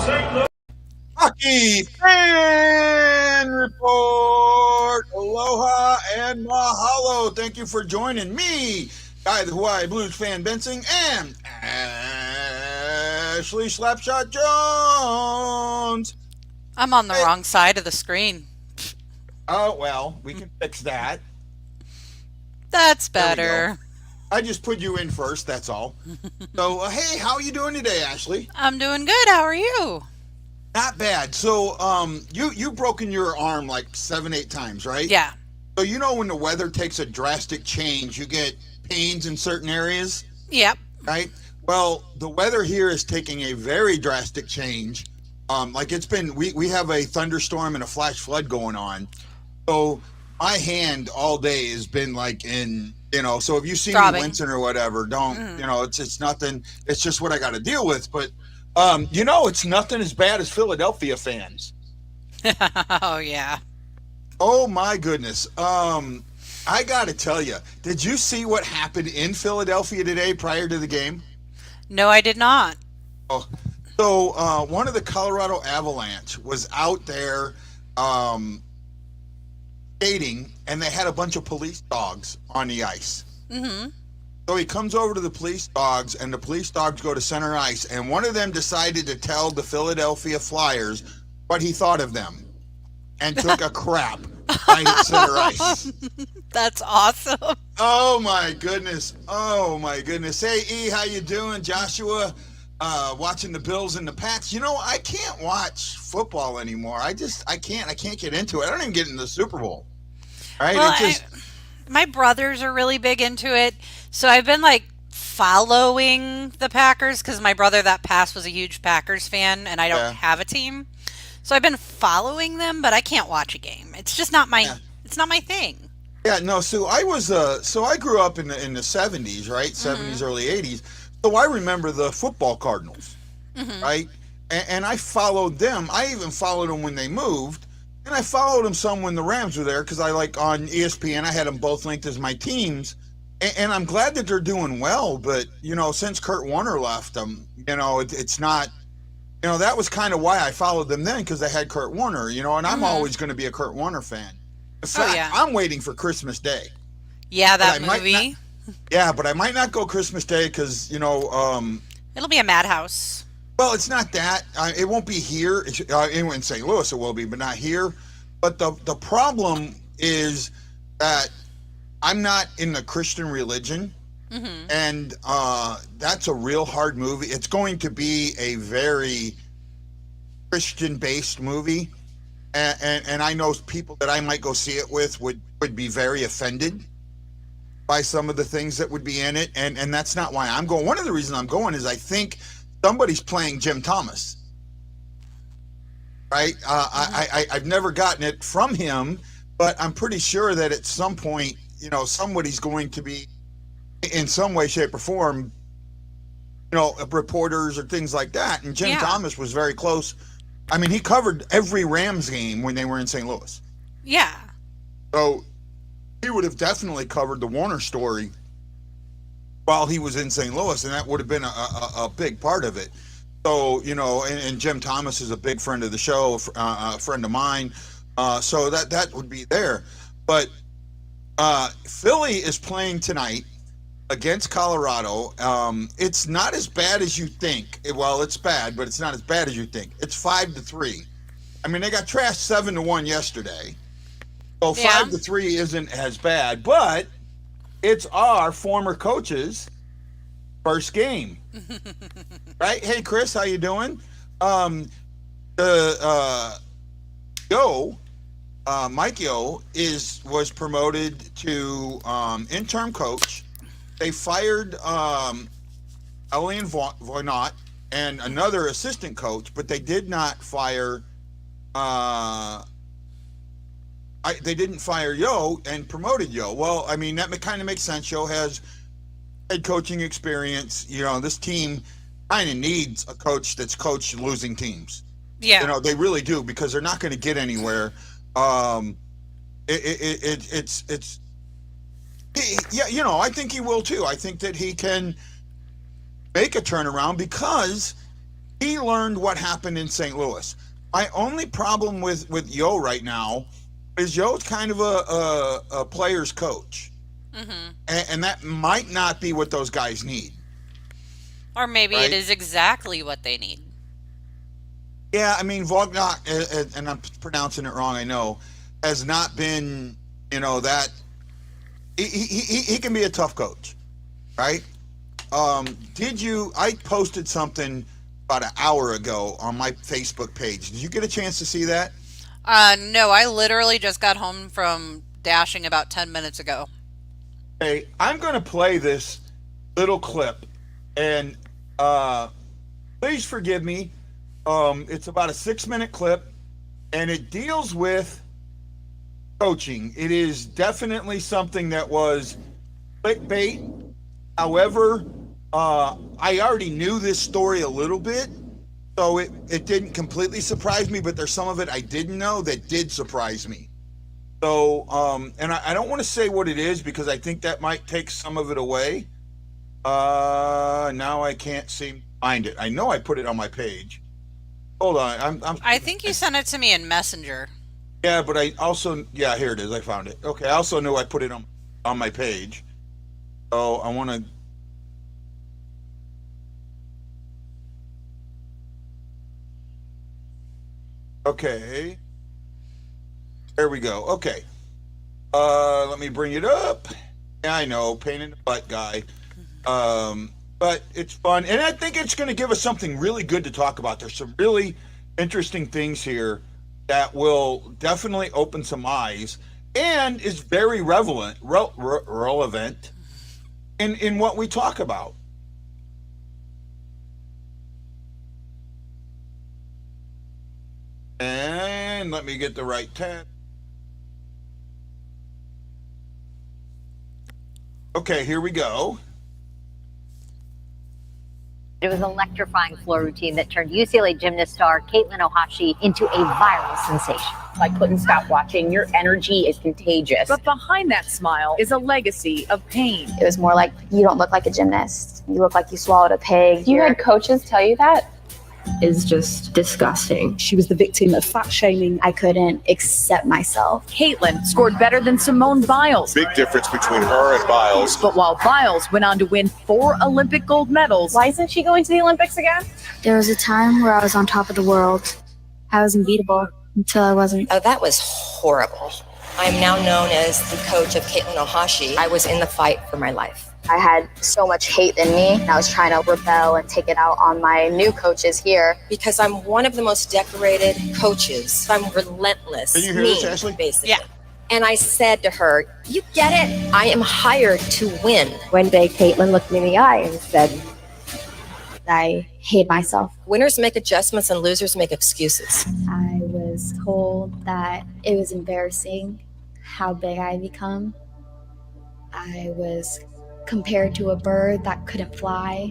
St. Louis. Hockey Fan Report. Aloha and mahalo. Thank you for joining me, Guy the Hawaii Blues fan Benson, and Ashley Slapshot Jones. I'm on the Hey, wrong side of the screen. oh, well, we can fix that. That's There we go. better. I just put you in first, that's all. So, hey, how are you doing today, Ashley? I'm doing good. How are you? Not bad. So, you broken your arm like 7, 8 times, right? Yeah. So you know when the weather takes a drastic change, you get pains in certain areas, Yep. right? Well, the weather here is taking a very drastic change. Like it's been, we have a thunderstorm and a flash flood going on. So my hand all day has been like so if you see me Throbbing. wincing or whatever, don't, it's nothing. It's just what I got to deal with. But, it's nothing as bad as Philadelphia fans. Oh, yeah. Oh my goodness. I got to tell you, did you see what happened in Philadelphia today prior to the game? No, I did not. Oh, so one of the Colorado Avalanche was out there skating, and they had a bunch of police dogs on the ice. Mm-hmm. So he comes over to the police dogs, and the police dogs go to center ice, and one of them decided to tell the Philadelphia Flyers what he thought of them and took a crap right at center ice. That's awesome. Oh my goodness. Oh my goodness. Hey E, how you doing? Joshua, watching the Bills and the Pats. I can't watch football anymore. I can't get into it. I don't even get into the Super Bowl. Right? Well, my brothers are really big into it. So I've been following the Packers because my brother that passed was a huge Packers fan and I don't have a team. So I've been following them, but I can't watch a game. It's just not it's not my thing. Yeah, no, so I grew up in the 70s, right? 70s, early 80s. So I remember the football Cardinals, right? And I followed them. I even followed them when they moved. And I followed them some when the Rams were there because I on ESPN, I had them both linked as my teams. And I'm glad that they're doing well. But, since Kurt Warner left them, it's not, that was kind of why I followed them then because they had Kurt Warner, and I'm always going to be a Kurt Warner fan. In fact, I'm waiting for Christmas Day. Yeah, that movie. But I might not go Christmas Day because, it'll be a madhouse. well, it's not that. It won't be here. In St. Louis it will be, but not here. But the problem is that I'm not in the Christian religion, and that's a real hard movie. It's going to be a very Christian-based movie, and I know people that I might go see it with would be very offended by some of the things that would be in it, and that's not why I'm going. One of the reasons I'm going is I think somebody's playing Jim Thomas, right? I've never gotten it from him, but I'm pretty sure that at some point, somebody's going to be, in some way, shape, or form, reporters or things like that. And Jim Thomas was very close. I mean, he covered every Rams game when they were in St. Louis. Yeah. So he would have definitely covered the Warner story while he was in St. Louis, and that would have been a big part of it. So, and Jim Thomas is a big friend of the show, a friend of mine. So that would be there. But Philly is playing tonight against Colorado. It's not as bad as you think. Well, it's bad, but it's not as bad as you think. It's 5-3. I mean, they got trashed 7-1 yesterday. So 5-3 isn't as bad, but it's our former coach's first game. Right? Hey, Chris, how you doing? Mike Yo was promoted to interim coach. They fired Elian Voynot and another assistant coach, but they did not fire they didn't fire Yo and promoted Yo. Well, I mean, that kind of makes sense. Yo has head coaching experience. This team kind of needs a coach that's coached losing teams. Yeah. They really do, because they're not going to get anywhere. It's I think he will too. I think that he can make a turnaround because he learned what happened in St. Louis. My only problem with Yo right now is Yo's kind of a player's coach. And that might not be what those guys need. Or maybe it is exactly what they need. Yeah, I mean, Vognak, and I'm pronouncing it wrong, I know, has not been, that. He can be a tough coach, right? I posted something about an hour ago on my Facebook page. Did you get a chance to see that? No, I literally just got home from dashing about 10 minutes ago. Okay, I'm going to play this little clip, and please forgive me. It's about a 6-minute clip, and it deals with coaching. It is definitely something that was clickbait. However, I already knew this story a little bit, so it didn't completely surprise me, but there's some of it I didn't know that did surprise me. So, and I don't want to say what it is because I think that might take some of it away. Now I can't seem to find it. I know I put it on my page. Hold on. I think you sent it to me in Messenger. Yeah, but I also, here it is. I found it. Okay, I also knew I put it on my page. So I want to. Okay. There we go. Okay. Let me bring it up. Yeah, I know, pain in the butt guy. But it's fun. And I think it's going to give us something really good to talk about. There's some really interesting things here that will definitely open some eyes and is very relevant in what we talk about. And let me get the right tab. Okay, here we go. It was an electrifying floor routine that turned UCLA gymnast star Caitlin Ohashi into a viral sensation. I couldn't stop watching. Your energy is contagious. But behind that smile is a legacy of pain. It was more like, you don't look like a gymnast. You look like you swallowed a pig. You had coaches tell you that? Is just disgusting. She was the victim of fat shaming. I couldn't accept myself. Caitlin scored better than Simone Biles. Big difference between her and Biles. But while Biles went on to win 4 Olympic gold medals. Why isn't she going to the Olympics again? There was a time where I was on top of the world. I was unbeatable until I wasn't. Oh, that was horrible. I am now known as the coach of Caitlin Ohashi. I was in the fight for my life. I had so much hate in me, and I was trying to rebel and take it out on my new coaches here. Because I'm one of the most decorated coaches. I'm relentless. Can you hear this, Ashley? Basically. Yeah. And I said to her, you get it? I am hired to win. One day, Caitlin looked me in the eye and said, I hate myself. Winners make adjustments and losers make excuses. I was told that it was embarrassing how big I had become. I was compared to a bird that couldn't fly.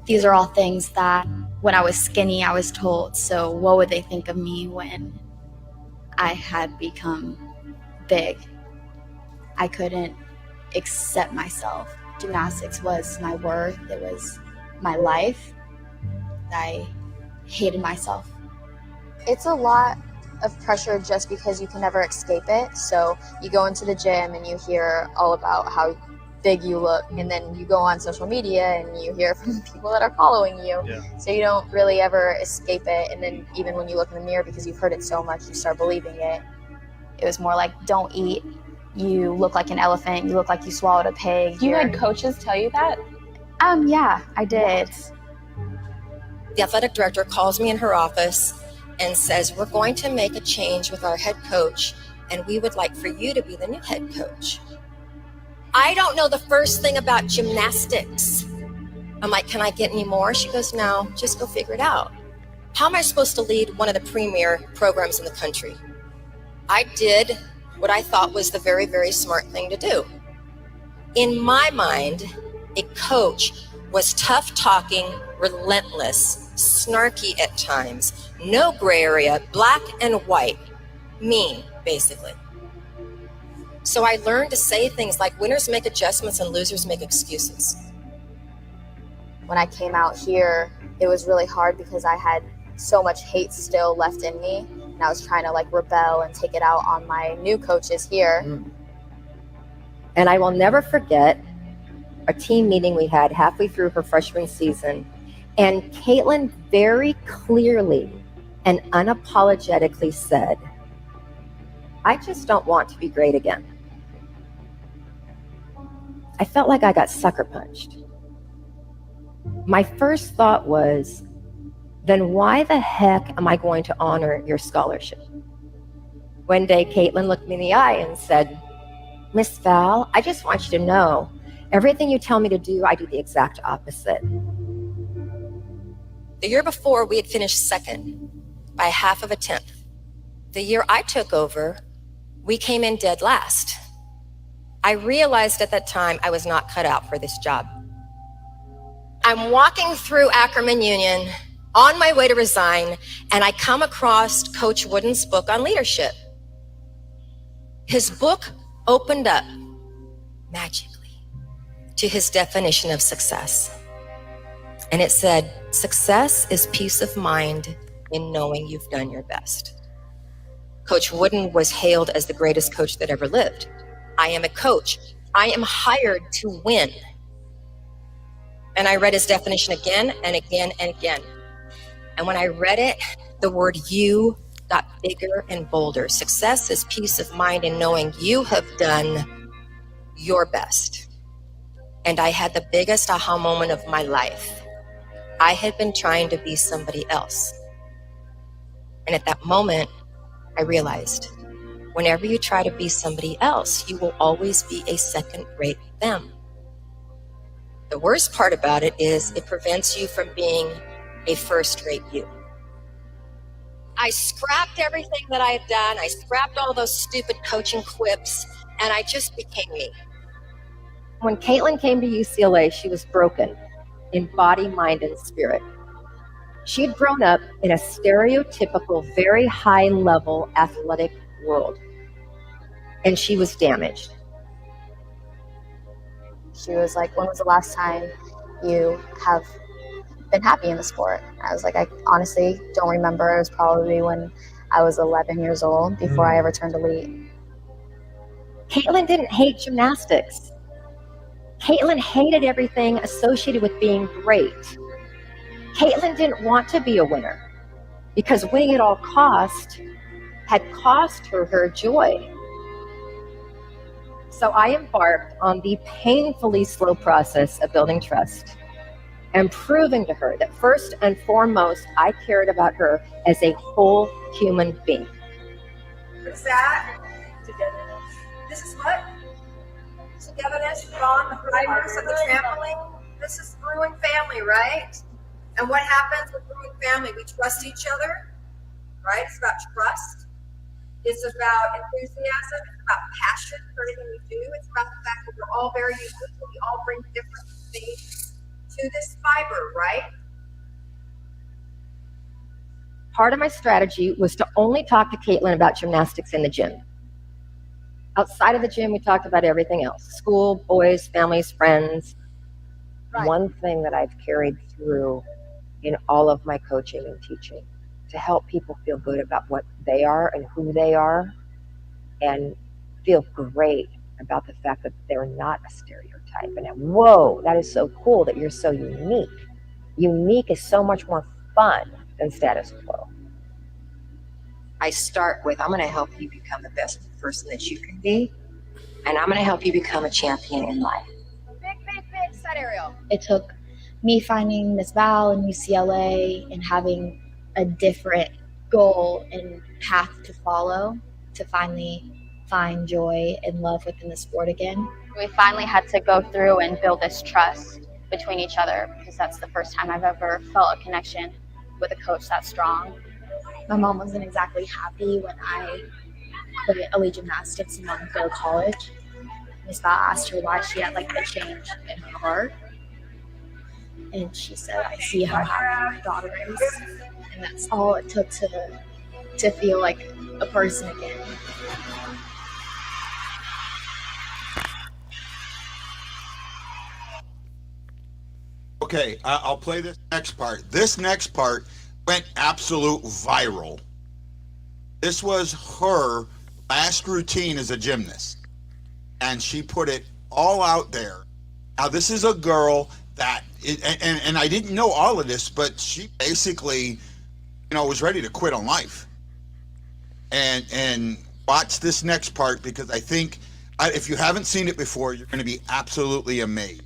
These are all things that when I was skinny, I was told. So what would they think of me when I had become big? I couldn't accept myself. Gymnastics was my worth. It was my life. I hated myself. It's a lot of pressure just because you can never escape it. So you go into the gym and you hear all about how big you look, and then you go on social media and you hear from people that are following you. So you don't really ever escape it. And then even when you look in the mirror, because you've heard it so much, you start believing it. It was more like, don't eat, you look like an elephant, you look like you swallowed a pig. you had coaches tell you that? Yeah, I did. The athletic director calls me in her office and says, we're going to make a change with our head coach, and we would like for you to be the new head coach. I don't know the first thing about gymnastics. I'm like, can I get any more? She goes, no, just go figure it out. How am I supposed to lead one of the premier programs in the country? I did what I thought was the very, very smart thing to do. In my mind, a coach was tough talking, relentless, snarky at times, no gray area, black and white, mean, basically. So I learned to say things like, winners make adjustments and losers make excuses. When I came out here, it was really hard because I had so much hate still left in me, and I was trying to like rebel and take it out on my new coaches here. And I will never forget a team meeting we had halfway through her freshman season, and Caitlin very clearly and unapologetically said, "I just don't want to be great again." I felt like I got sucker punched. My first thought was, then why the heck am I going to honor your scholarship? One day, Caitlin looked me in the eye and said, "Miss Val, I just want you to know, everything you tell me to do, I do the exact opposite." The year before, we had finished second by half of a tenth. The year I took over, we came in dead last. I realized at that time I was not cut out for this job. I'm walking through Ackerman Union on my way to resign, and I come across Coach Wooden's book on leadership. His book opened up magically to his definition of success. And it said, "Success is peace of mind in knowing you've done your best." Coach Wooden was hailed as the greatest coach that ever lived. I am a coach. I am hired to win. And I read his definition again and again and again. And when I read it, the word "you" got bigger and bolder. Success is peace of mind in knowing you have done your best. And I had the biggest aha moment of my life. I had been trying to be somebody else. And at that moment, I realized, whenever you try to be somebody else, you will always be a second-rate them. The worst part about it is it prevents you from being a first-rate you. I scrapped everything that I had done. I scrapped all those stupid coaching quips, and I just became me. When Caitlin came to UCLA, she was broken in body, mind, and spirit. She had grown up in a stereotypical, very high-level athletic world, and she was damaged. She was like, "When was the last time you have been happy in the sport?" I was like, "I honestly don't remember. It was probably when I was 11 years old, before I ever turned elite." Caitlin didn't hate gymnastics. Caitlin hated everything associated with being great. Caitlin didn't want to be a winner because winning at all cost had cost her her joy. So I embarked on the painfully slow process of building trust and proving to her that first and foremost, I cared about her as a whole human being. What's that? Togetherness. This is what? Togetherness, bond, the fibers of the trampoline. This is brewing family, right? And what happens with brewing family? We trust each other, right? It's about trust. It's about enthusiasm. It's about passion for everything we do. It's about the fact that we're all very unique and we all bring different things to this fiber, right? Part of my strategy was to only talk to Caitlin about gymnastics in the gym. Outside of the gym, we talked about everything else. School, boys, families, friends. Right. One thing that I've carried through in all of my coaching and teaching to help people feel good about what they are and who they are, and feel great about the fact that they're not a stereotype. And whoa, that is so cool that you're so unique. Unique is so much more fun than status quo. I start with, I'm going to help you become the best person that you can be, and I'm going to help you become a champion in life. Big set aerial. It took me finding Miss Val in UCLA and having a different goal and path to follow to finally find joy and love within the sport again. We finally had to go through and build this trust between each other, because that's the first time I've ever felt a connection with a coach that strong. My mom wasn't exactly happy when I put elite gymnastics in Montclair College. Miss Val asked her why she had like a change in her heart. And she said, "I see how happy my daughter is." And that's all it took to feel like a person again. Okay, I'll play this next part. This next part went absolute viral. This was her last routine as a gymnast, and she put it all out there. Now, this is a girl that, and I didn't know all of this, but she basically, was ready to quit on life. And watch this next part, because I think if you haven't seen it before, you're going to be absolutely amazed.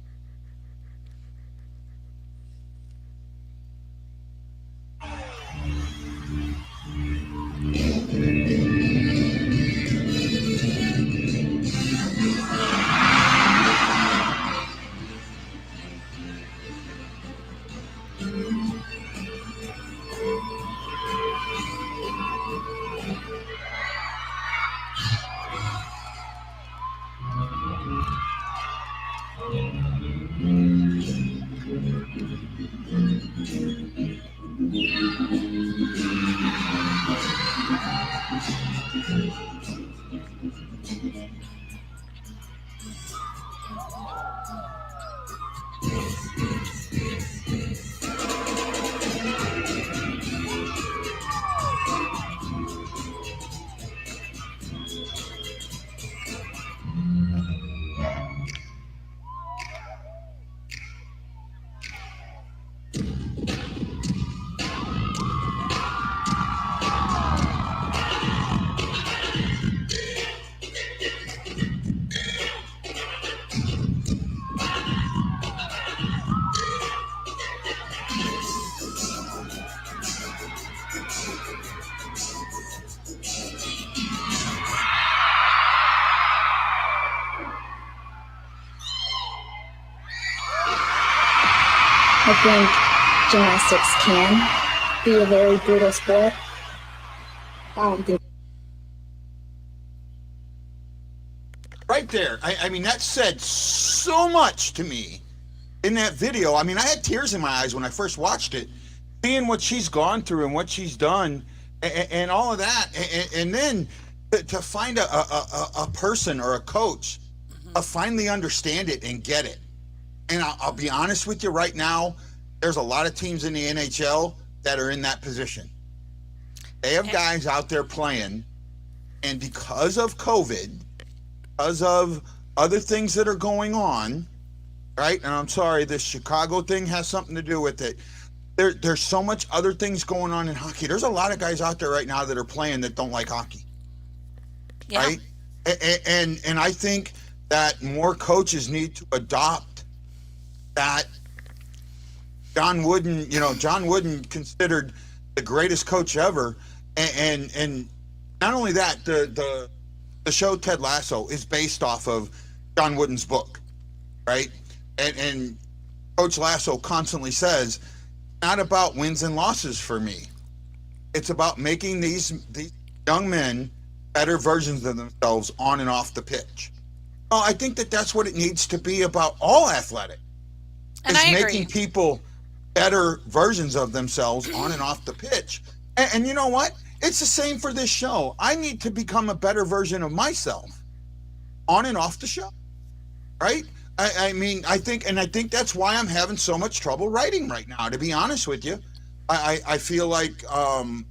I think gymnastics can be a very brutal sport. I don't think. Right there. I mean, that said so much to me in that video. I mean, I had tears in my eyes when I first watched it, seeing what she's gone through and what she's done and all of that. And then to find a person or a coach to finally understand it and get it. And I'll be honest with you right now, there's a lot of teams in the NHL that are in that position. They have guys out there playing, and because of COVID, because of other things that are going on, right? And I'm sorry, this Chicago thing has something to do with it. There's so much other things going on in hockey. There's a lot of guys out there right now that are playing that don't like hockey, right? And I think that more coaches need to adopt that. John Wooden considered the greatest coach ever, and not only that, the show Ted Lasso is based off of John Wooden's book, right? And Coach Lasso constantly says, not about wins and losses for me. It's about making these young men better versions of themselves on and off the pitch. Well, I think that's what it needs to be about all athletics. And is I agree. making people better versions of themselves on and off the pitch. And you know what? It's the same for this show. I need to become a better version of myself on and off the show, right? I mean, I think that's why I'm having so much trouble writing right now, to be honest with you. I feel like I'm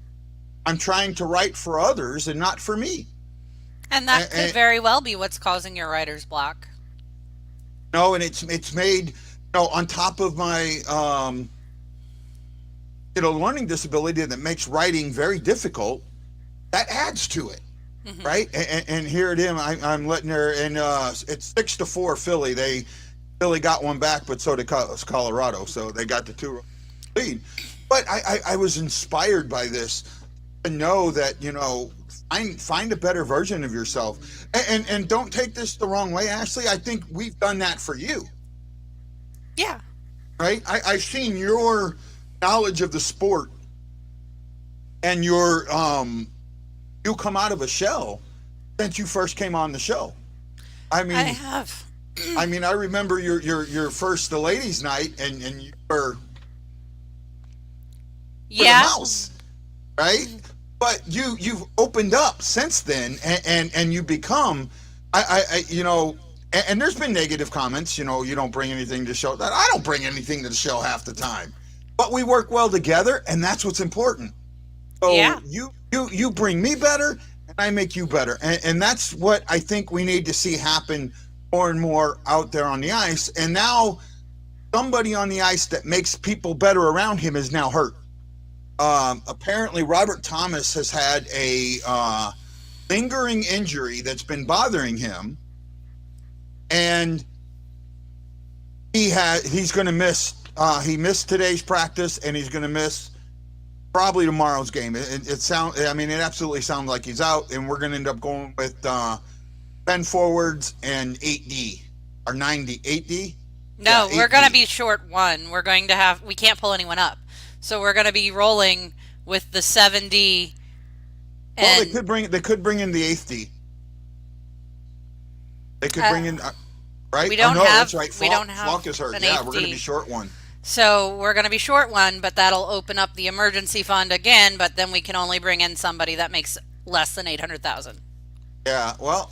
trying to write for others and not for me. And that could very well be what's causing your writer's block. No, and it's made, on top of my, learning disability that makes writing very difficult, that adds to it, right? And here it is, I'm letting her, and it's 6-4 Philly. Philly got one back, but so did Colorado, so they got the 2 lead. But I was inspired by this to know that, find a better version of yourself. And don't take this the wrong way, Ashley. I think we've done that for you. Yeah. Right? I've seen your knowledge of the sport and your you come out of a shell since you first came on the show. I mean, I have. I mean, I remember your first the ladies' night, and you were the mouse, right? But you've opened up since then, and you become, and there's been negative comments, you don't bring anything to the show. I don't bring anything to the show half the time, but we work well together, and that's what's important. So you bring me better, and I make you better, and that's what I think we need to see happen more and more out there on the ice. And now somebody on the ice that makes people better around him is now hurt. Apparently Robert Thomas has had a lingering injury that's been bothering him, and he's going to miss. He missed today's practice, and he's going to miss probably tomorrow's game. It absolutely sounds like he's out, and we're going to end up going with 10 forwards and 8D or 8D. No, yeah, we're going to be short one. We can't pull anyone up. So we're going to be rolling with the 7D. Well, they could bring in the 8th D. They could bring in right? We don't have that's right. we don't have Falk is hurt. an Yeah, 8th we're going to D. be short one. So we're going to be short one, but that'll open up the emergency fund again, but then we can only bring in somebody that makes less than 800,000. Yeah, well,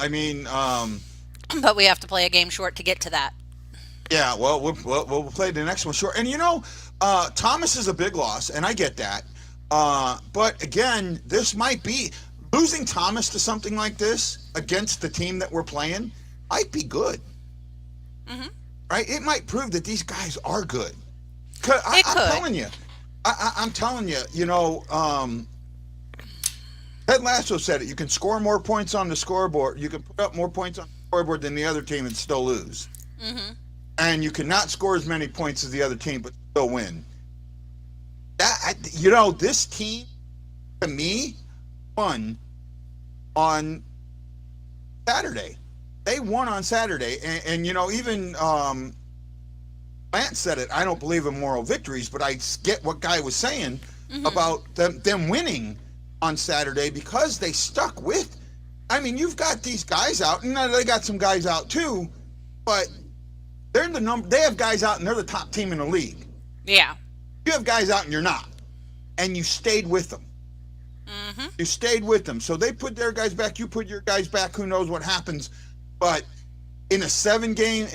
but we have to play a game short to get to that. Yeah, well, we'll play the next one short. And Thomas is a big loss, and I get that. But again, this might be losing Thomas to something like this against the team that we're playing might be good. Mm-hmm. Right? It might prove that these guys are good. I'm telling you. I'm telling you, Ted Lasso said it. You can score more points on the scoreboard. You can put up more points on the scoreboard than the other team and still lose. Mm-hmm. And you cannot score as many points as the other team but still win. This team, to me, won on Saturday. They won on Saturday. And even Lance said it. I don't believe in moral victories, but I get what Guy was saying about them winning on Saturday because they stuck with. You've got these guys out, and they got some guys out too, but they're in the number. They have guys out, and they're the top team in the league. Yeah. You have guys out, and you're not, and you stayed with them. Mm-hmm. You stayed with them, so they put their guys back. You put your guys back. Who knows what happens? But in a seven game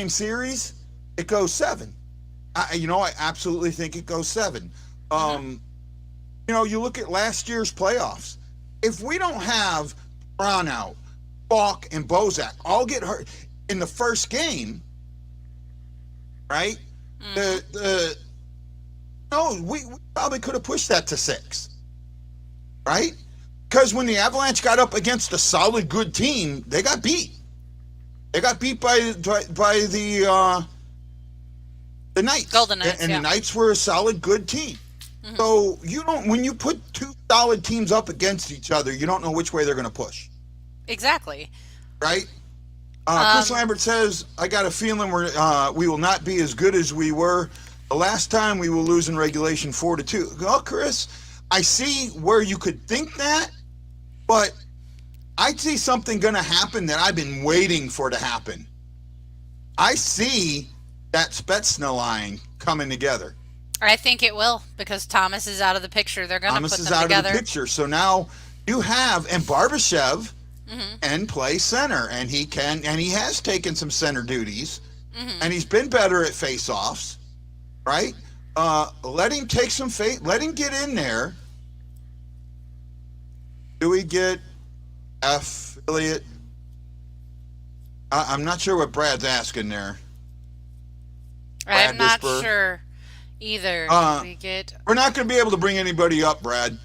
series, it goes 7. I absolutely think it goes 7. You look at last year's playoffs. If we don't have Brownout, Falk, and Bozak all get hurt in the first game, right? We probably could have pushed that to 6, right? Because when the Avalanche got up against a solid, good team, they got beat. They got beat by the Knights. Golden Knights, and the Knights were a solid, good team. Mm-hmm. So when you put 2 solid teams up against each other, you don't know which way they're going to push. Exactly. Right? Chris Lambert says, I got a feeling we will not be as good as we were the last time. We will lose in regulation 4-2. Well, Chris, I see where you could think that, but I see something going to happen that I've been waiting for to happen. I see that Spetsna line coming together. I think it will because Thomas is out of the picture. They're going to put them together. Thomas is out of the picture. So now you have, and Barbashev can play center, and he has taken some center duties, and he's been better at face-offs, right? Let him take some let him get in there. Do we get affiliate? I'm not sure what Brad's asking there. I'm not sure either. We're not going to be able to bring anybody up, Brad.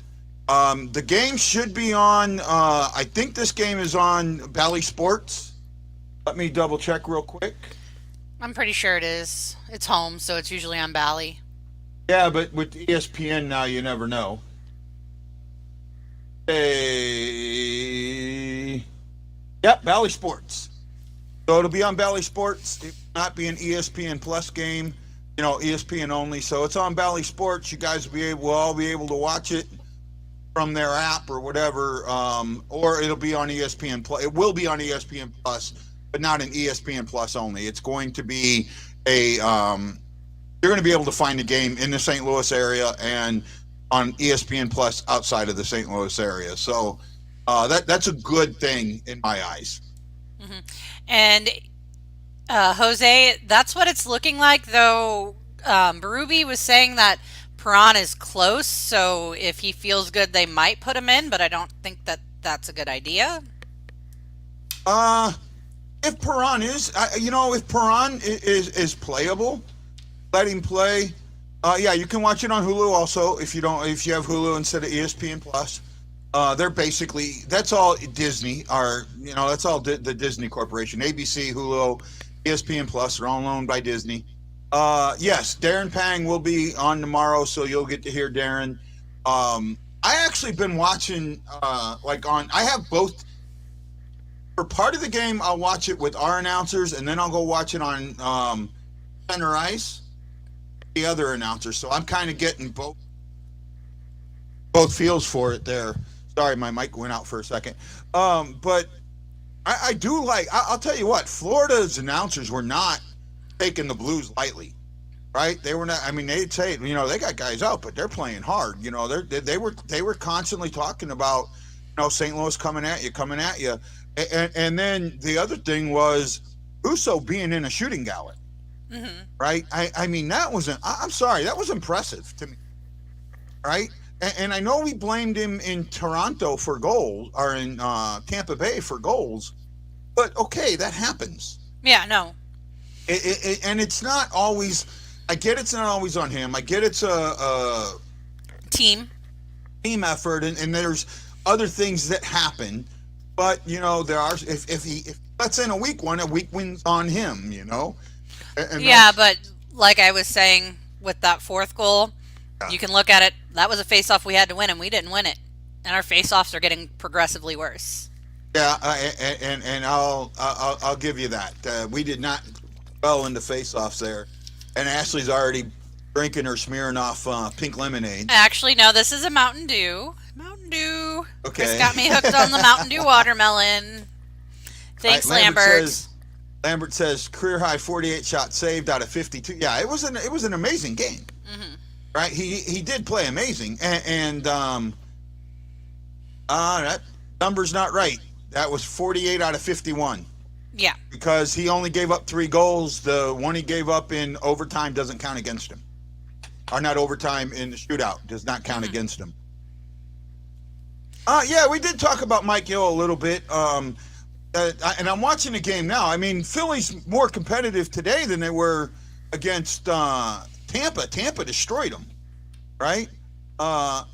The game should be on, I think this game is on Bally Sports. Let me double check real quick. I'm pretty sure it is. It's home, so it's usually on Bally. Yeah, but with ESPN now, you never know. Yep, Bally Sports. So it'll be on Bally Sports. It will not be an ESPN Plus game, ESPN only. So it's on Bally Sports. You guys will all be able to watch it from their app or whatever, or it'll be on ESPN Plus. It will be on ESPN Plus, but not an ESPN Plus only. It's going to be you're going to be able to find the game in the St. Louis area and on ESPN Plus outside of the St. Louis area. So that's a good thing in my eyes. And Jose, that's what it's looking like, though. Berube was saying that Perron is close, so if he feels good, they might put him in, but I don't think that that's a good idea. If Perron is, if Perron is playable, let him play. Yeah, you can watch it on Hulu also if you have Hulu instead of ESPN Plus. They're basically, that's all Disney, that's all the Disney Corporation. ABC, Hulu, ESPN Plus are all owned by Disney. Yes, Darren Pang will be on tomorrow, so you'll get to hear Darren. I actually been watching, I have both. For part of the game, I'll watch it with our announcers, and then I'll go watch it on Center Ice, the other announcers. So I'm kind of getting both feels for it there. Sorry, my mic went out for a second. But I do like, I'll tell you what, Florida's announcers were not taking the Blues lightly, right? They were not, they'd say, they got guys out, but they're playing hard. They were constantly talking about, St. Louis coming at you. And then the other thing was Uso being in a shooting gallery, right? That wasn't, I'm sorry, that was impressive to me, right? And I know we blamed him in Toronto for goals, or in Tampa Bay for goals, but okay, that happens. Yeah, no. And it's not always, I get it's not always on him. I get it's a team effort, and there's other things that happen. But there are, if let's say in a weak win's on him, And yeah, but like I was saying with that fourth goal, you can look at it. That was a face-off we had to win, and we didn't win it. And our face-offs are getting progressively worse. Yeah, and I'll give you that. We did not well into face-offs there, and Ashley's already drinking her Smirnoff pink lemonade. Actually, no, this is a Mountain Dew. Mountain Dew. Okay. Chris got me hooked on the Mountain Dew watermelon. Thanks, Lambert. Lambert says career high 48 shots saved out of 52. Yeah, it was an amazing game. Right? He did play amazing, and that number's not right. That was 48 out of 51. Yeah. Because he only gave up 3 goals. The one he gave up in overtime doesn't count against him. Or not overtime in the shootout does not count against him. Yeah, we did talk about Mike Yeo a little bit. And I'm watching the game now. Philly's more competitive today than they were against Tampa. Tampa destroyed them, right? Yeah,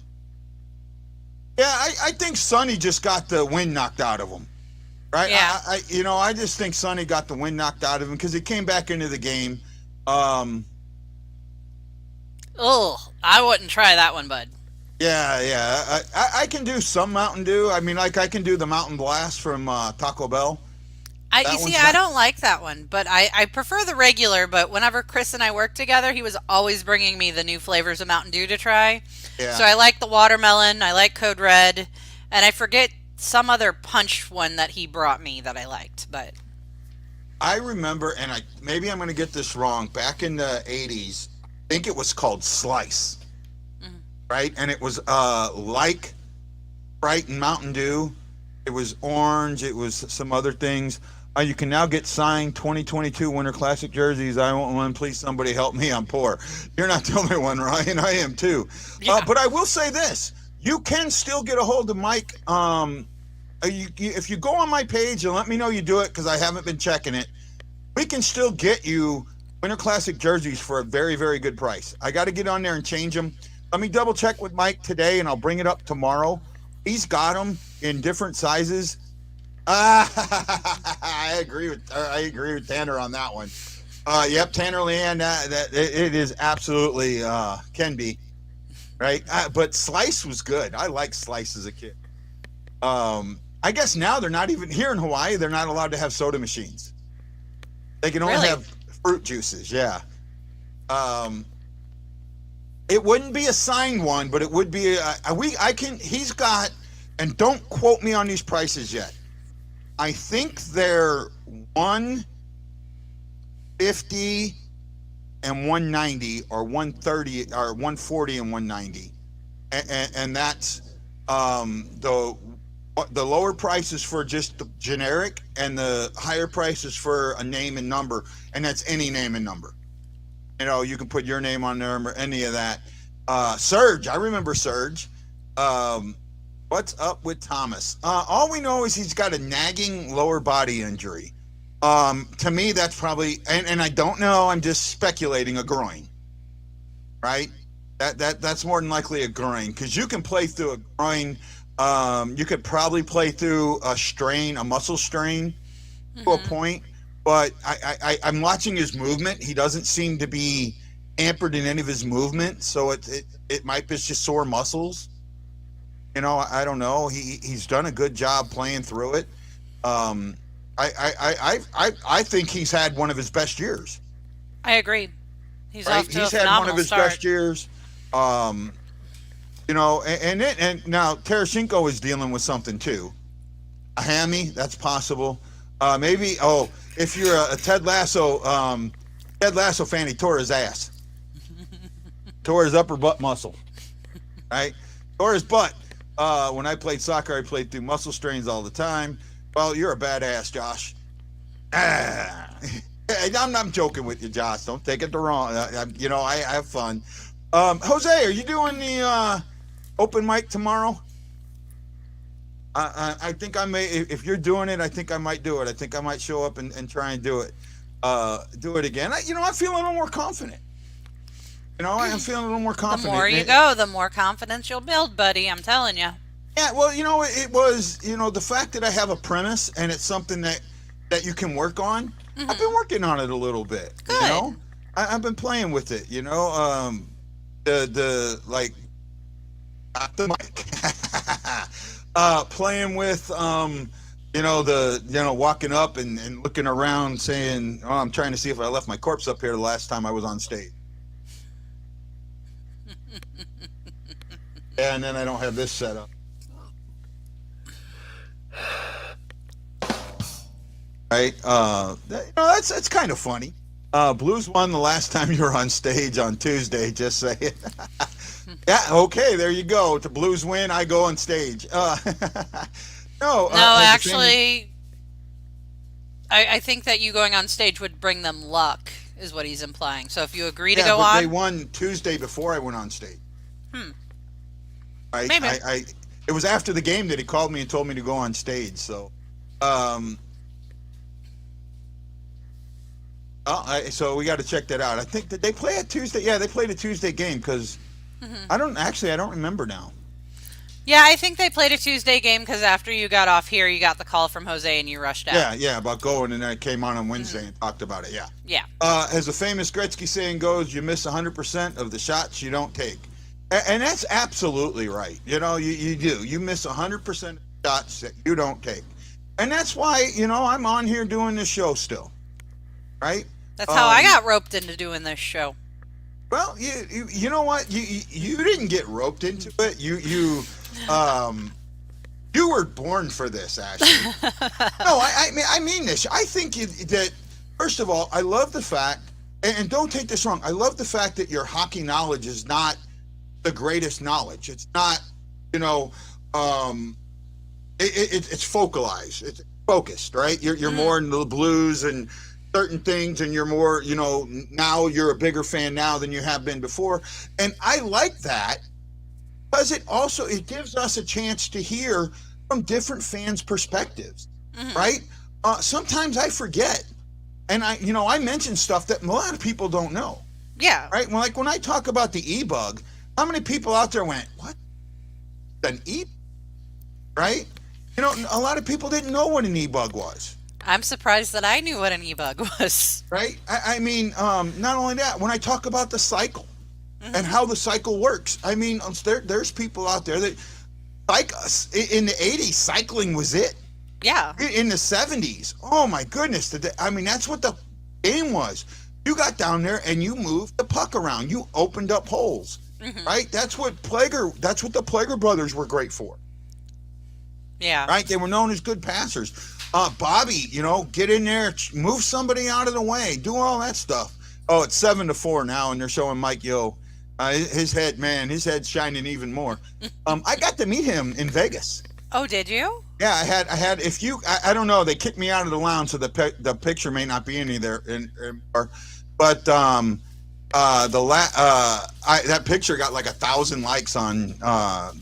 I think Sonny just got the wind knocked out of him, right? Yeah. I just think Sonny got the wind knocked out of him because he came back into the game. I wouldn't try that one, bud. Yeah. I can do some Mountain Dew. I can do the Mountain Blast from Taco Bell. I don't like that one, but I prefer the regular. But whenever Chris and I worked together, he was always bringing me the new flavors of Mountain Dew to try. Yeah. So I like the watermelon, I like Code Red, and I forget some other punch one that he brought me that I liked. But I remember, and maybe I'm going to get this wrong, back in the 80s, I think it was called Slice, right? And it was like Sprite and Mountain Dew. It was orange. It was some other things. You can now get signed 2022 Winter Classic jerseys. I want one. Please, somebody help me. I'm poor. You're not the only one, Ryan. I am too. Yeah. But I will say this. You can still get a hold of Mike. If you go on my page and let me know you do it, because I haven't been checking it, we can still get you Winter Classic jerseys for a very, very good price. I got to get on there and change them. Let me double check with Mike today, and I'll bring it up tomorrow. He's got them in different sizes. I agree with Tanner on that one. Yep, Tanner Leanne, that it is absolutely can be, right? But Slice was good. I liked Slice as a kid. I guess now they're not even here in Hawaii. They're not allowed to have soda machines. They can only have fruit juices. Yeah. It wouldn't be a signed one, but it would be he's got, and don't quote me on these prices yet. I think they're $150 and $190, or $130 or $140 and $190, and that's the the lower prices for just the generic, and the higher prices for a name and number, and that's any name and number. You know, you can put your name on there or any of that. Surge, I remember Surge. What's up with Thomas? All we know is he's got a nagging lower body injury. To me, that's probably, and I don't know, I'm just speculating, a groin, right? That's more than likely a groin, because you can play through a groin. You could probably play through a strain, a muscle strain, to a point. But I'm watching his movement. He doesn't seem to be hampered in any of his movement, so it might be just sore muscles. You know, I don't know. He's done a good job playing through it. I think he's had one of his best years. I agree. He's right? off to He's a had phenomenal one of his start. best years. You know, and now Tarasenko is dealing with something too. A hammy, that's possible. Maybe, if you're a Ted Lasso fan, he tore his ass. Tore his upper butt muscle. Right? Tore his butt. When I played soccer, I played through muscle strains all the time. Well, you're a badass, Josh. I'm joking with you, Josh. Don't take it the wrong. You know, I have fun. Jose, are you doing the open mic tomorrow? I think I may. If you're doing it, I think I might do it. I think I might show up and try and do it. Do it again. I feel a little more confident. You know, I'm feeling a little more confident. The more you go, the more confidence you'll build, buddy. I'm telling you. Yeah, well, it was, the fact that I have a premise and it's something that you can work on. I've been working on it a little bit. Good. You know, I've been playing with it. You know, the mic, playing with walking up and looking around, saying, "Oh, I'm trying to see if I left my corpse up here the last time I was on stage." And then I don't have this set up. Right, that's kind of funny. Blues won the last time you were on stage on Tuesday. Just say it. Yeah, okay, there you go. To Blues win, I go on stage. No, actually, I think that you going on stage would bring them luck, is what he's implying. So if you agree to go on, they won Tuesday before I went on stage. Right, maybe. It was after the game that he called me and told me to go on stage. So, so we got to check that out. I think that they play a Tuesday. Yeah, they played a Tuesday game because I don't remember now. Yeah, I think they played a Tuesday game because after you got off here, you got the call from Jose and you rushed out. Yeah, about going, and then I came on Wednesday and talked about it. Yeah. Yeah. As the famous Gretzky saying goes, you miss 100% of the shots you don't take. And that's absolutely right. You know, you do. You miss 100% of shots that you don't take. And that's why, I'm on here doing this show still. Right? That's how I got roped into doing this show. Well, you know what? You didn't get roped into it. You were born for this, Ashley. No, I mean this. I think that, first of all, I love the fact, and don't take this wrong, I love the fact that your hockey knowledge is not the greatest knowledge. It's not, it's focalized. It's focused, right? You're more into the Blues and certain things, and you're more, now you're a bigger fan now than you have been before. And I like that because it gives us a chance to hear from different fans' perspectives, right? Sometimes I forget, and I mention stuff that a lot of people don't know. Yeah. Right? Well, like when I talk about the e-bug, how many people out there went, what? An e-bug? Right? A lot of people didn't know what an e-bug was. I'm surprised that I knew what an e-bug was. Right? I mean, not only that, when I talk about the cycle and how the cycle works, I mean, there's people out there that, like us, in the 80s, cycling was it. Yeah. In the 70s, oh my goodness. That's what the game was. You got down there and you moved the puck around. You opened up holes. Right? That's what the Plager brothers were great for. Yeah. Right? They were known as good passers. Bobby, get in there, move somebody out of the way, do all that stuff. Oh, it's 7-4 now, and they're showing Mike Yo. His head's shining even more. I got to meet him in Vegas. Oh, did you? Yeah, I had. If you, I don't know, they kicked me out of the lounge, so the picture may not be any there anymore. But that picture got like 1,000 likes on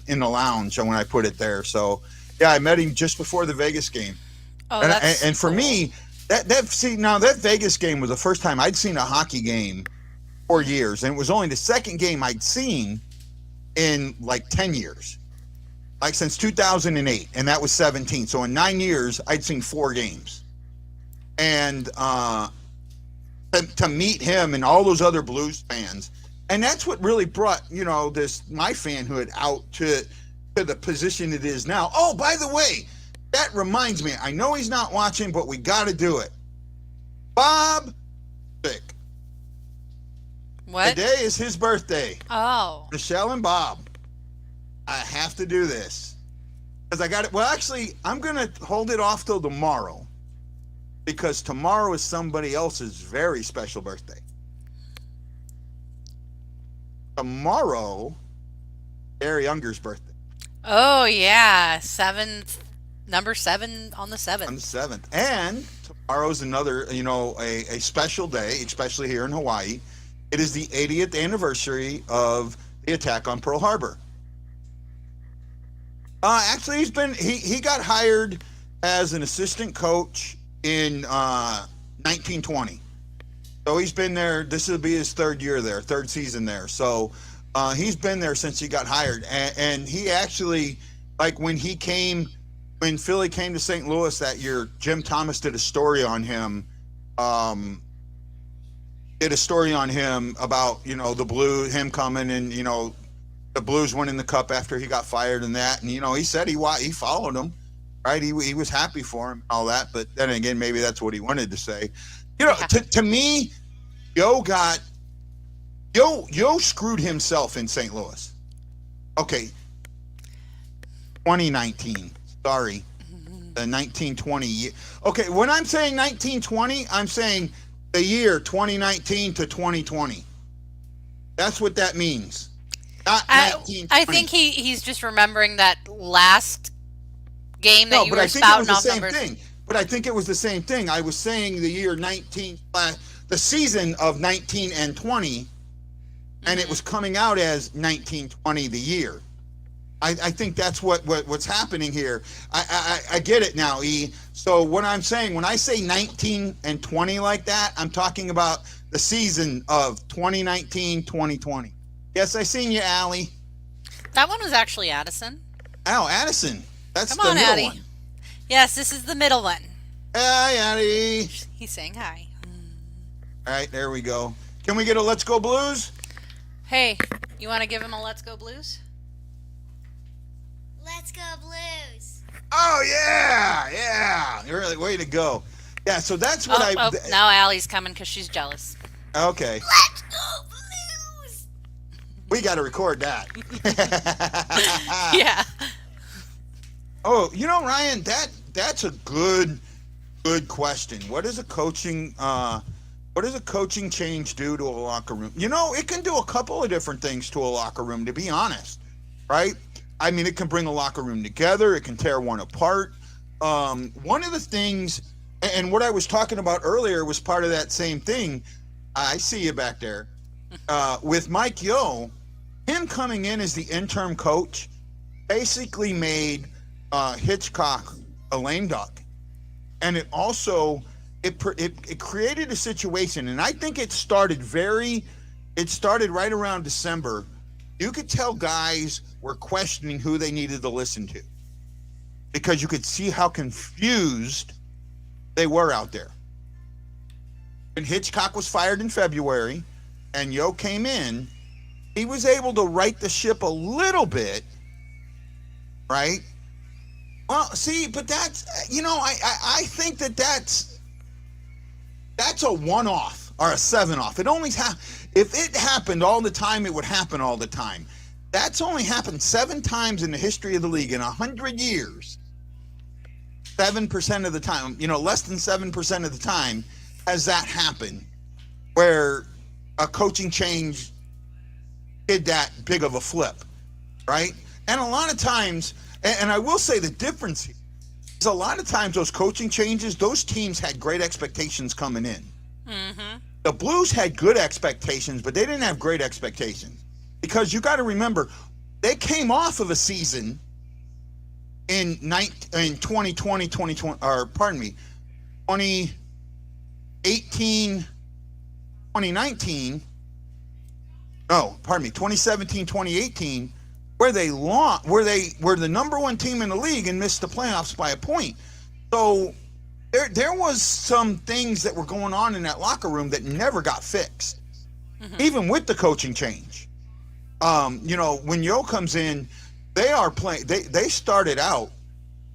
in the lounge when I put it there. So yeah, I met him just before the Vegas game. Oh, and for me, that Vegas game was the first time I'd seen a hockey game 4 years, and it was only the second game I'd seen in like 10 years. Like since 2008, and that was 17. So in 9 years, I'd seen 4 games. And to meet him and all those other Blues fans, and that's what really brought, my fanhood out to the position it is now. Oh, by the way, that reminds me, I know he's not watching, but we got to do it. Bob Sick. What? Today is his birthday. Oh. Michelle and Bob. I have to do this because I got it. Well, actually, I'm going to hold it off till tomorrow because tomorrow is somebody else's very special birthday. Tomorrow, Gary Younger's birthday. Oh, yeah. Number 7 on the 7th. On the 7th. And tomorrow's another, a special day, especially here in Hawaii. It is the 80th anniversary of the attack on Pearl Harbor. Actually, he got hired as an assistant coach in 1920. So he's been there. This will be his third season there. So he's been there since he got hired. And he actually, like when Philly came to St. Louis that year, Jim Thomas did a story on him. About, the Blue, him coming and, the Blues winning the cup after he got fired and that. And, he said he followed him, right? He was happy for him, all that. But then again, maybe that's what he wanted to say. To me, Yo screwed himself in St. Louis. Okay. 2019. Sorry. The 1920 year. Okay, when I'm saying 1920, I'm saying the year 2019 to 2020. That's what that means. Not 1920. I think he's just remembering that last game that you were spouting off numbers. But I think it was the same thing. I was saying the year the season of 19 and 20, and it was coming out as 1920 the year. I think that's what's happening here. I get it now, E. So what I'm saying, when I say 19 and 20 like that, I'm talking about the season of 2019-2020. Yes, I seen you, Allie. That one was actually Addison. Oh, Addison. That's Come on, the middle Addie. one. Yes, this is the middle one. Hi, Addie. He's saying hi. All right, there we go. Can we get a Let's Go Blues? Hey, you want to give him a Let's Go Blues? Let's go Blues. Oh, yeah. Really, way to go. Yeah, so that's what now Allie's coming because she's jealous. Okay. Let's go Blues. We got to record that. Yeah. Oh, Ryan, that's a good question. What does a coaching change do to a locker room? It can do a couple of different things to a locker room, to be honest, right? I mean, it can bring a locker room together. It can tear one apart. One of the things, and what I was talking about earlier was part of that same thing. I see you back there. With Mike Yo, him coming in as the interim coach basically made Hitchcock a lame duck. And it also, it created a situation, and I think it started right around December. You could tell guys were questioning who they needed to listen to because you could see how confused they were out there. When Hitchcock was fired in February and Yo came in, he was able to right the ship a little bit, right? Well, see, but that's, I think that's a one-off or a 7-off. It only if it happened all the time, it would happen all the time. That's only happened 7 times in the history of the league in 100 years. 7% of the time, less than 7% of the time has that happened where a coaching change did that big of a flip, right? And a lot of times, and I will say the difference here is a lot of times those coaching changes, those teams had great expectations coming in. Mm-hmm. The Blues had good expectations, but they didn't have great expectations. Because you got to remember, they came off of a season in 2018, 2019. No, pardon me, 2017, 2018, where they lost, where they were the number one team in the league and missed the playoffs by a point. So there was some things that were going on in that locker room that never got fixed, even with the coaching change. You know, when Yo comes in, they are playing. They started out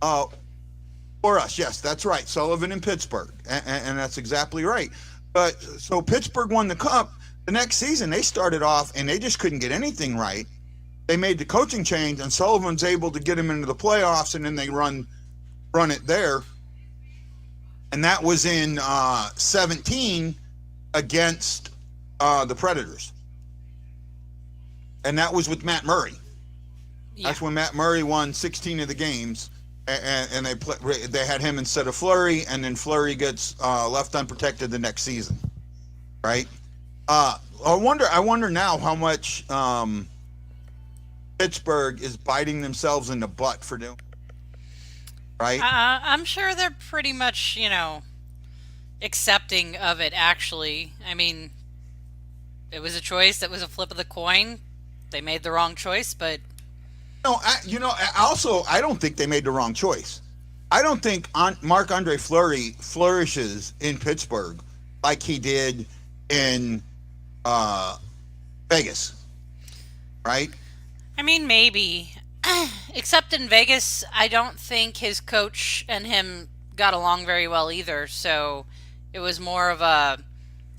for us. Yes, that's right. Sullivan in Pittsburgh, and that's exactly right. But so Pittsburgh won the cup. The next season, they started off and they just couldn't get anything right. They made the coaching change, and Sullivan's able to get them into the playoffs, and then they run it there. And that was in 17 against the Predators. And that was with Matt Murray. Yeah. That's when Matt Murray won 16 of the games, and they had him instead of Fleury, and then Fleury gets left unprotected the next season, right? I wonder now how much Pittsburgh is biting themselves in the butt for doing, right? I'm sure they're pretty much, accepting of it. Actually, I mean, it was a choice. That was a flip of the coin. They made the wrong choice, but I don't think they made the wrong choice. I don't think Marc-Andre Fleury flourishes in Pittsburgh like he did in Vegas, right? I mean, maybe. Except in Vegas, I don't think his coach and him got along very well either. So it was more of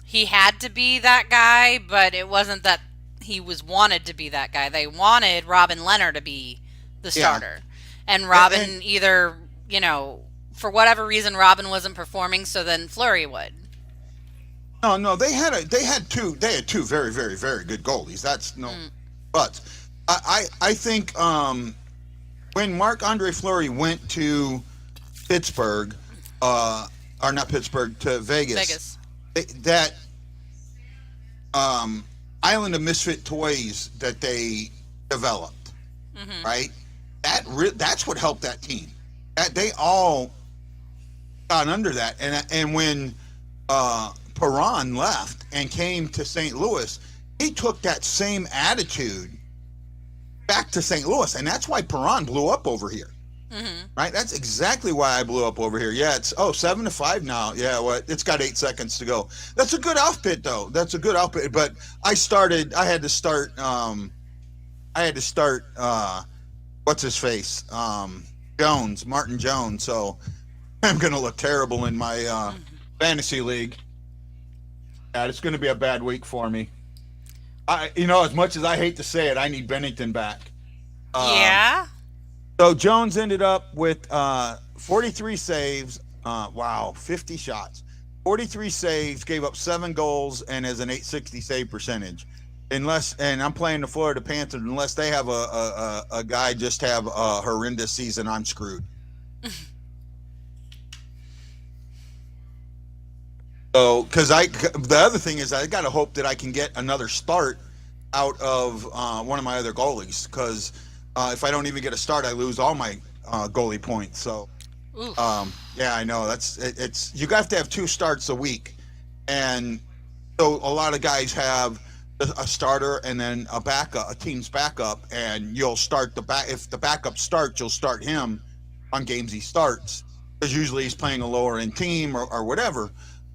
he had to be that guy, but it wasn't that he was wanted to be that guy. They wanted Robin Lehner to be the starter. Yeah. And Robin either, for whatever reason, Robin wasn't performing, so then Fleury would. No, they had two very, very, very good goalies. That's but I think when Marc-Andre Fleury went to Pittsburgh, or not Pittsburgh, to Vegas. That Island of Misfit Toys that they developed, right? That's what helped that team. That they all got under that, and when Perron left and came to St. Louis, he took that same attitude back to St. Louis, and that's why Perron blew up over here. Right? That's exactly why I blew up over here. Yeah, it's 7-5 now. Yeah, well, it's got 8 seconds to go. That's a good outfit, though. That's a good outfit. But I had to start. What's his face? Martin Jones. So I'm gonna look terrible in my fantasy league. Yeah, it's gonna be a bad week for me. As much as I hate to say it, I need Bennington back. Yeah. So Jones ended up with 43 saves. 50 shots. 43 saves, gave up 7 goals, and has an .860 save percentage. And I'm playing the Florida Panthers. Unless they have a guy just have a horrendous season, I'm screwed. So, because the other thing is, I got to hope that I can get another start out of one of my other goalies. Because if I don't even get a start, I lose all my goalie points. So, yeah, I know it's you have to have 2 starts a week, and so a lot of guys have a starter and then a team's backup, and you'll start if the backup starts, you'll start him on games he starts, because usually he's playing a lower end team or whatever.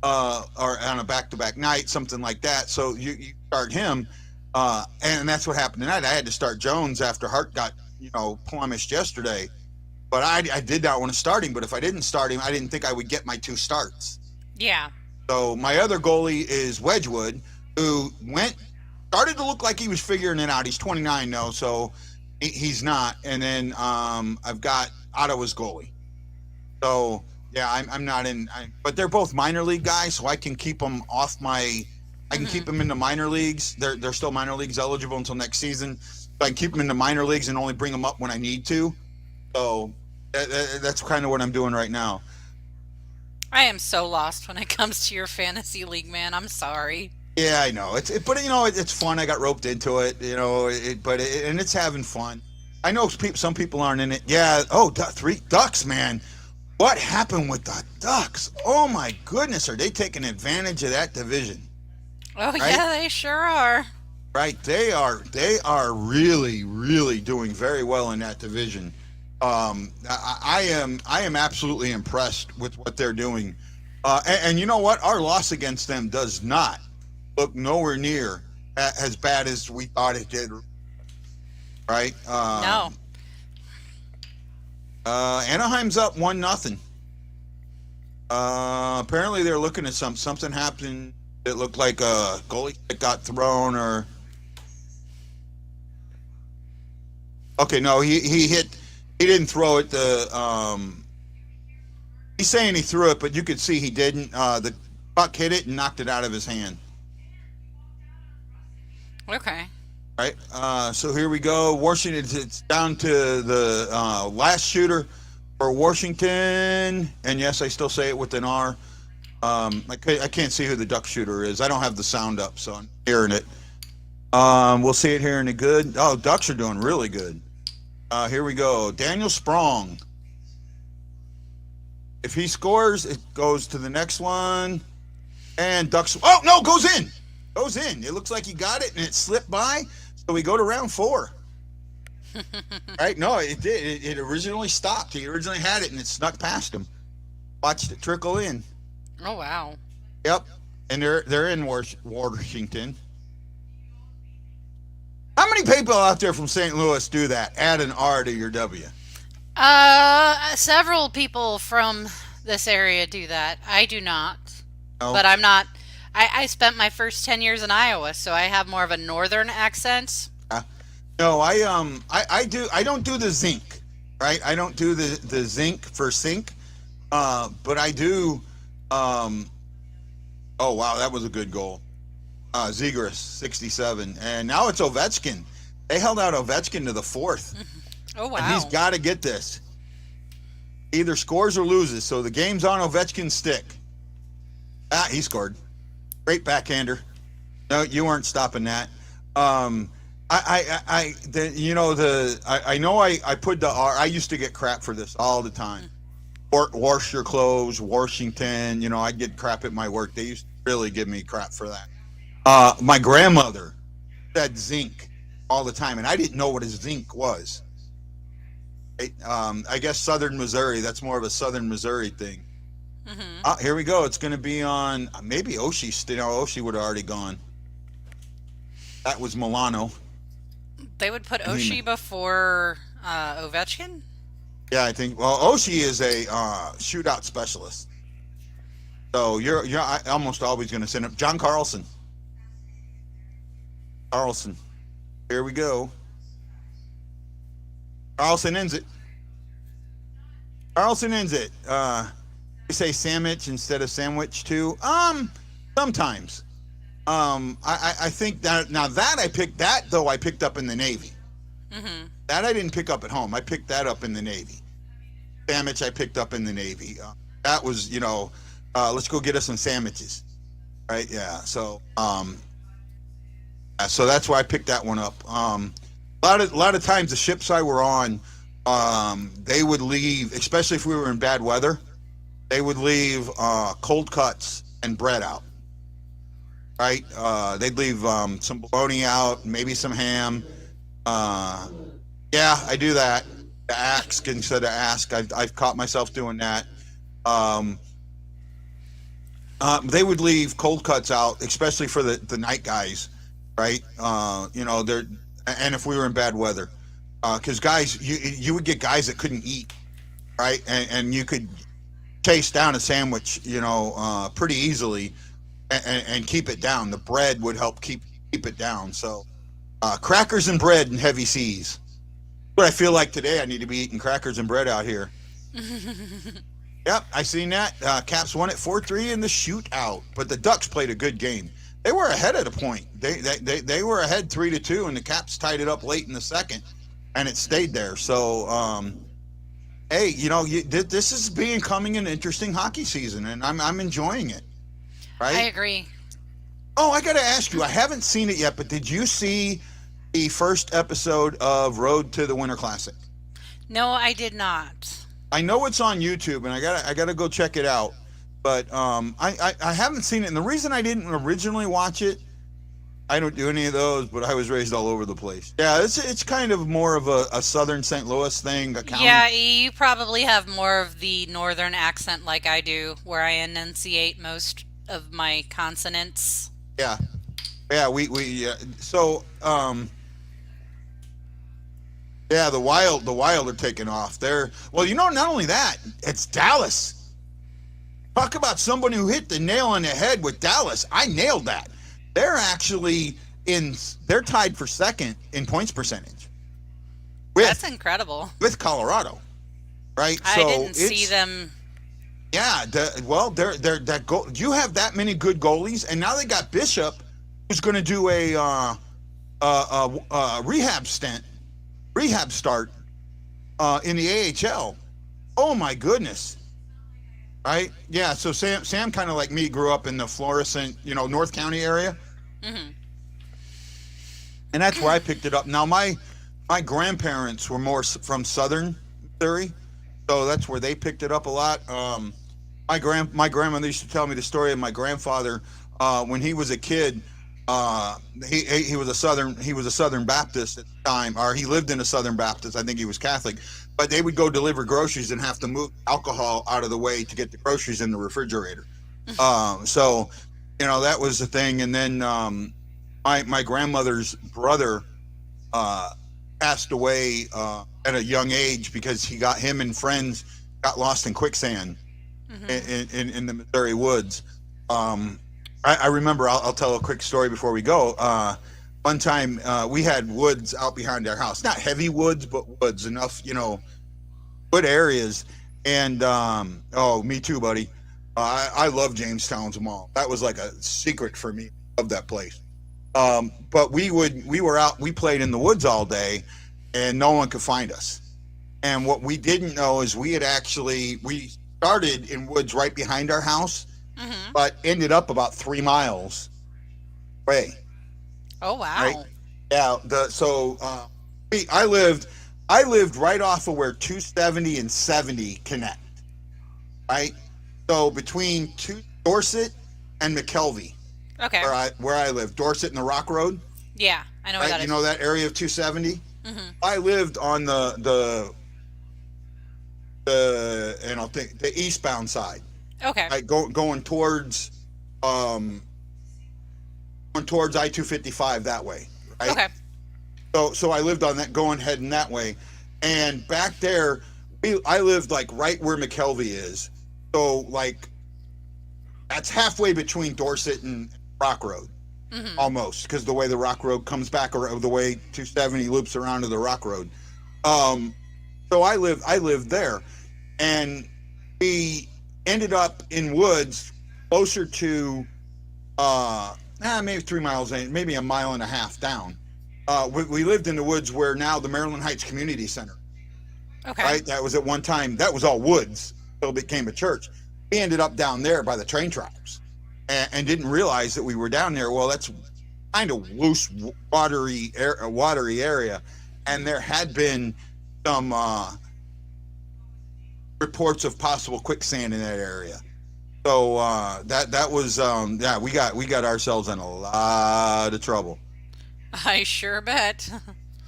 Or on a back-to-back night, something like that. So you start him, and that's what happened tonight. I had to start Jones after Hart got plummeted yesterday, but I did not want to start him. But if I didn't start him, I didn't think I would get my 2 starts. Yeah. So my other goalie is Wedgwood, who started to look like he was figuring it out. He's 29 though, so he's not. And then I've got Ottawa's goalie. So. Yeah, I'm not in, but they're both minor league guys, so I can keep them off I can keep them in the minor leagues. They're still minor leagues eligible until next season. So I can keep them in the minor leagues and only bring them up when I need to. So That's kind of what I'm doing right now. I am so lost when it comes to your fantasy league, man. I'm sorry. Yeah, I know. But it's fun. I got roped into it, and it's having fun. I know some people aren't in it. Yeah. Oh, 3 Ducks, man. What happened with the Ducks? Oh my goodness, are they taking advantage of that division? Oh right? Yeah, they sure are. Right, they are really, really doing very well in that division. I am absolutely impressed with what they're doing. And you know what? Our loss against them does not look nowhere near as bad as we thought it did. Right? No. Anaheim's up 1-0. Apparently they're looking at something happened. It looked like a goalie that got thrown, or okay, no, he didn't throw it. He's saying he threw it, but you could see he didn't. The puck hit it and knocked it out of his hand. Okay. Right. So here we go. Washington. It's down to the last shooter for Washington, and yes, I still say it with an R. I can't see who the Duck shooter is. I don't have the sound up, so I'm hearing it. We'll see it here in the good. Oh, Ducks are doing really good. Here we go. Daniel Sprong. If he scores, it goes to the next one. And Ducks. Oh, no, goes in. Goes in. It looks like he got it, and it slipped by. So we go to round 4. Right? No, it did. It originally stopped. He originally had it, and it snuck past him. Watched it trickle in. Oh, wow. Yep. And they're in Washington. How many people out there from St. Louis do that? Add an R to your W. Several people from this area do that. I do not. No. But I'm not. I spent my first 10 years in Iowa, so I have more of a northern accent. No, I do. I don't do the zinc, right? I don't do the zinc for sink, but I do. Oh wow, that was a good goal. Zegras, 67, and now it's Ovechkin. They held out Ovechkin to the 4th. Oh wow! And he's got to get this. Either scores or loses, so the game's on Ovechkin's stick. He scored. Great backhander. No, you weren't stopping that. I know I put the R. I used to get crap for this all the time. Wash your clothes, Washington. I get crap at my work. They used to really give me crap for that. My grandmother said zinc all the time, and I didn't know what a zinc was. I guess Southern Missouri. That's more of a Southern Missouri thing. Mm-hmm. Here we go. It's going to be on maybe Oshie. Oshie would have already gone. That was Milano. They would put Oshie before Ovechkin? Yeah, I think. Well, Oshie is a shootout specialist. So you're almost always going to send him. John Carlson. Here we go. Carlson ends it. You say sandwich instead of sandwich too. Sometimes. I think that now that I picked up in the Navy. Mm-hmm. That I didn't pick up at home. I picked that up in the Navy. Sandwich I picked up in the Navy. That was, let's go get us some sandwiches. Right? Yeah. So so that's why I picked that one up. A lot of times the ships I were on, they would leave, especially if we were in bad weather, they would leave cold cuts and bread out. Right? They'd leave some bologna out, maybe some ham. Yeah, I do that. The ask instead of ask. I've caught myself doing that. They would leave cold cuts out, especially for the night guys, right? And if we were in bad weather, because guys, you would get guys that couldn't eat, right? And you could chase down a sandwich, pretty easily, and keep it down. The bread would help keep it down. So, crackers and bread in heavy seas. But I feel like today I need to be eating crackers and bread out here. Yep, I seen that. Caps won it 4-3 in the shootout, but the Ducks played a good game. They were ahead at a point. They were ahead 3-2, and the Caps tied it up late in the second, and it stayed there. So, hey, this is becoming an interesting hockey season, and I'm enjoying it. Right? I agree. Oh, I got to ask you. I haven't seen it yet, but did you see the first episode of Road to the Winter Classic? No, I did not. I know it's on YouTube, and I gotta go check it out. But I haven't seen it, and the reason I didn't originally watch it, I don't do any of those, but I was raised all over the place. Yeah, it's kind of more of a southern St. Louis thing. Yeah, you probably have more of the northern accent like I do, where I enunciate most of my consonants. Yeah, so yeah, the Wild are taking off. Not only that, it's Dallas. Talk about somebody who hit the nail on the head with Dallas. I nailed that. They're actually they're tied for second in points percentage. That's incredible. With Colorado, right? I didn't see them. Yeah, they're that goal. You have that many good goalies, and now they got Bishop, who's going to do a rehab start in the AHL. Oh my goodness! Right? Yeah. So Sam kind of like me grew up in the Florissant, North County area, and that's where I picked it up. Now my grandparents were more from Southern Missouri, so that's where they picked it up a lot. My grandmother used to tell me the story of my grandfather when he was a kid. He was a Southern Baptist at the time, or he lived in a Southern Baptist. I think he was Catholic, but they would go deliver groceries and have to move alcohol out of the way to get the groceries in the refrigerator. So, that was the thing. And then my grandmother's brother passed away at a young age because him and friends got lost in quicksand in the Missouri woods. I remember, I'll tell a quick story before we go. One time we had woods out behind our house, not heavy woods, but woods enough, good areas. And, me too, buddy. I love Jamestown's Mall. That was like a secret for me of that place. But we played in the woods all day and no one could find us. And what we didn't know is we started in woods right behind our house, but ended up about 3 miles away. Oh wow! Right? Yeah. I lived right off of where 270 and 70 connect. Right. So between Dorset and McKelvey. Okay. Where I live, Dorset and the Rock Road. Yeah, I know where that is. You know that area of 270. I lived on the eastbound side. Okay. Going towards I-255 that way, right? Okay. So I lived on that, heading that way, and back there, I lived like right where McKelvey is. So like, that's halfway between Dorset and Rock Road, almost, because the way the Rock Road comes back, or the way 270 loops around to the Rock Road. So I lived there, and we ended up in woods closer to maybe 3 miles in, maybe 1.5 miles down. We lived in the woods where now the Maryland Heights Community Center. Okay. Right? That was at one time, that was all woods, so it became a church. We ended up down there by the train tracks and didn't realize that we were down there. Well, that's kind of loose, watery area. And there had been some reports of possible quicksand in that area. So that was we got ourselves in a lot of trouble. I sure bet.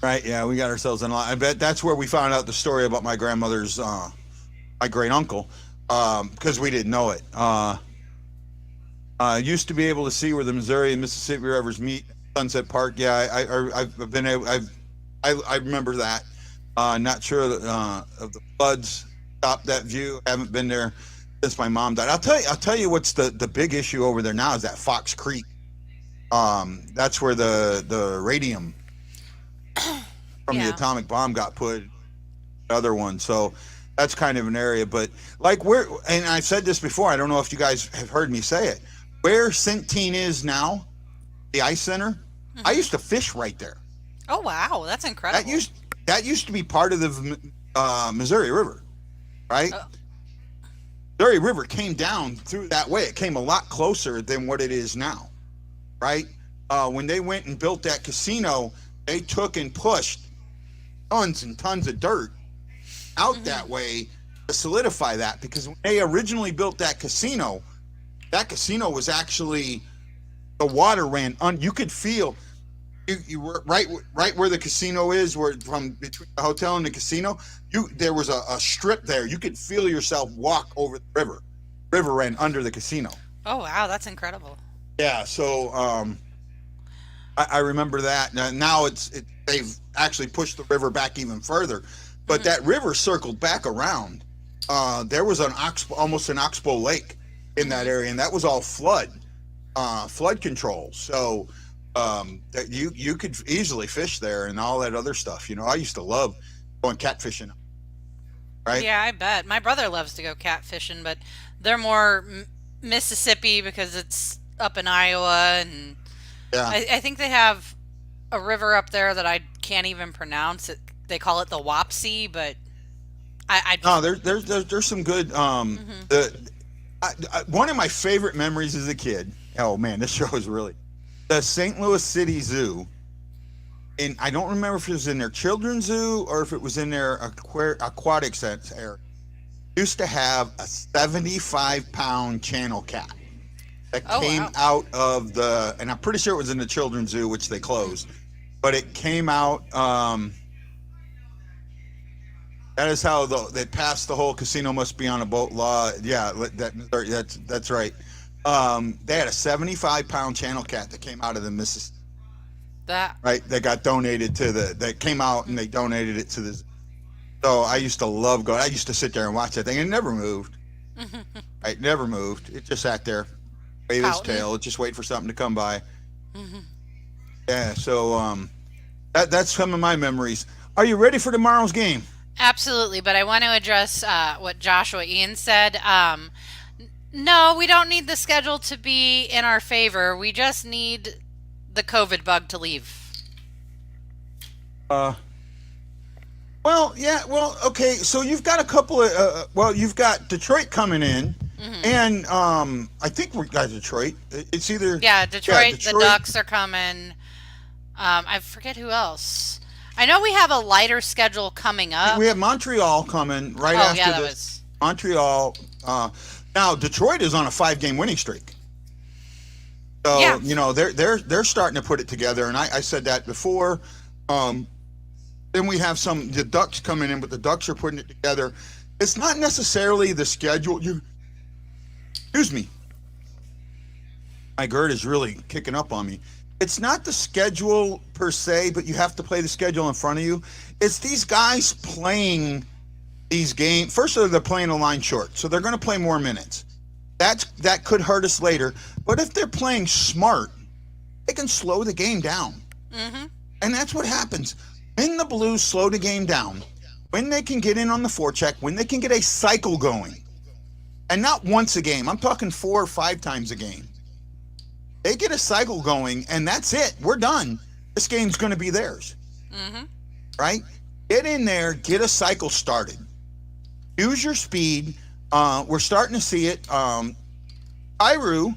Right? Yeah, we got ourselves in a lot. I bet that's where we found out the story about my grandmother's my great uncle, because we didn't know it. Used to be able to see where the Missouri and Mississippi rivers meet, Sunset Park. Yeah, I remember that. Not sure of the floods stopped that view. Haven't been there since my mom died. I'll tell you what's the big issue over there now is that Fox Creek. That's where the radium from the atomic bomb got put. The other one, so that's kind of an area. But like and I said this before. I don't know if you guys have heard me say it. Where Centene is now, the ice center. I used to fish right there. Oh wow, that's incredible. That used to be part of the Missouri River. right? Missouri River came down through that way. It came a lot closer than what it is now, right? When they went and built that casino, they took and pushed tons and tons of dirt out that way to solidify that, because when they originally built that casino was actually, the water ran you could feel, you were right where the casino is, where from between the hotel and the casino, there was a strip there. You could feel yourself walk over the river. River ran under the casino. Oh wow, that's incredible. Yeah, so I remember that. Now they've actually pushed the river back even further, but that river circled back around. There was almost an oxbow lake in that area, and that was all flood control. So that you could easily fish there and all that other stuff. You know, I used to love going catfishing. Right? Yeah, I bet. My brother loves to go catfishing, but they're more Mississippi because it's up in Iowa, and I think they have a river up there that I can't even pronounce. They call it the Wapsie, but there's some good. One of my favorite memories as a kid. Oh man, this show is really the St. Louis City Zoo. And I don't remember if it was in their children's zoo or if it was in their aquatic sense area. Used to have a 75-pound channel cat that came out of and I'm pretty sure it was in the children's zoo, which they closed, but it came out. That is how they passed the whole casino must be on a boat law. Yeah, that's right. They had a 75-pound channel cat that came out of the Mississippi. That got donated that came out and they donated it to the. So I used to love going. I used to sit there and watch that thing. It never moved. It never moved. It just sat there, waved its tail. It just waited for something to come by. Yeah. So that's some of my memories. Are you ready for tomorrow's game? Absolutely, but I want to address what Joshua Ian said. No, we don't need the schedule to be in our favor. We just need the COVID bug to leave. Okay. So you've got a couple of. You've got Detroit coming in, and I think we got Detroit. It's either Detroit. The Ducks are coming. I forget who else. I know we have a lighter schedule coming up. We have Montreal coming right after this. Montreal. Now Detroit is on a 5-game winning streak. So you know they're starting to put it together, and I said that before. Then we have the Ducks coming in, but the Ducks are putting it together. It's not necessarily the schedule. Excuse me. My GERD is really kicking up on me. It's not the schedule per se, but you have to play the schedule in front of you. It's these guys playing these games. First of all, they're playing a line short, so they're going to play more minutes. That could hurt us later. But if they're playing smart, they can slow the game down. And that's what happens. When the Blues slow the game down, when they can get in on the forecheck, when they can get a cycle going, and not once a game, I'm talking 4 or 5 times a game. They get a cycle going, and that's it. We're done. This game's going to be theirs. Right? Get in there, get a cycle started. Use your speed. We're starting to see it. Iru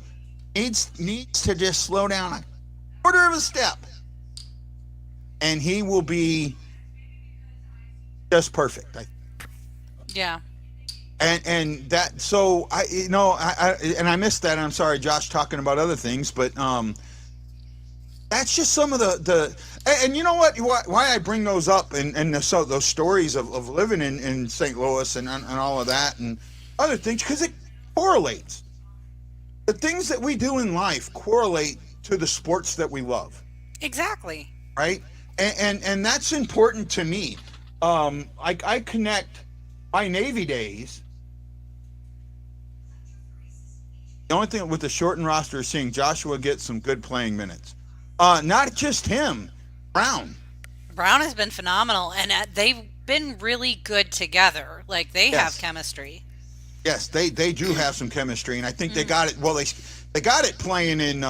needs to just slow down a quarter of a step, and he will be just perfect. Yeah. And that, so I missed that. And I'm sorry, Josh, talking about other things, but that's just some of and you know what? Why I bring those up and those stories of living in St. Louis and all of that and other things, because it correlates. The things that we do in life correlate to the sports that we love. Exactly. Right? And that's important to me. I connect my Navy days. The only thing with the shortened roster is seeing Joshua get some good playing minutes. Not just him, Brown. Brown has been phenomenal, and they've been really good together. Like, they have chemistry. Yes, they do have some chemistry, and I think they got it. Well, they got it playing in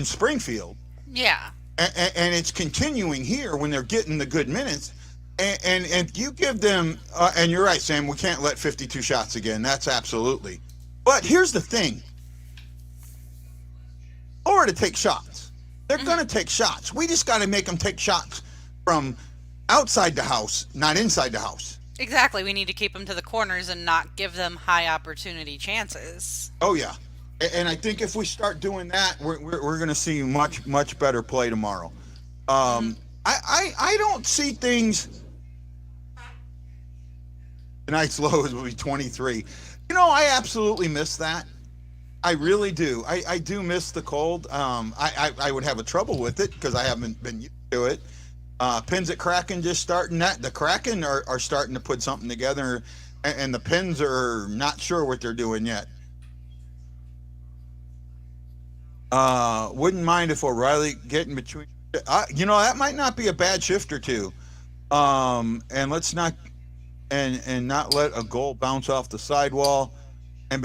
Springfield. Yeah. And it's continuing here when they're getting the good minutes. And you give them, and you're right, Sam, we can't let 52 shots again. That's absolutely. But here's the thing. Or to take shots. They're going to take shots. We just got to make them take shots from outside the house, not inside the house. Exactly. We need to keep them to the corners and not give them high opportunity chances. Oh, yeah. And I think if we start doing that, we're going to see much better play tomorrow. I don't see things. Tonight's low will be 23. You know, I absolutely miss that. I really do. I do miss the cold. I would have a trouble with it because I haven't been used to it. Pins at Kraken just starting that. The Kraken are starting to put something together, and the Pins are not sure what they're doing yet. Wouldn't mind if O'Reilly getting between. You know, that might not be a bad shift or two. And let's not and not let a goal bounce off the sidewall and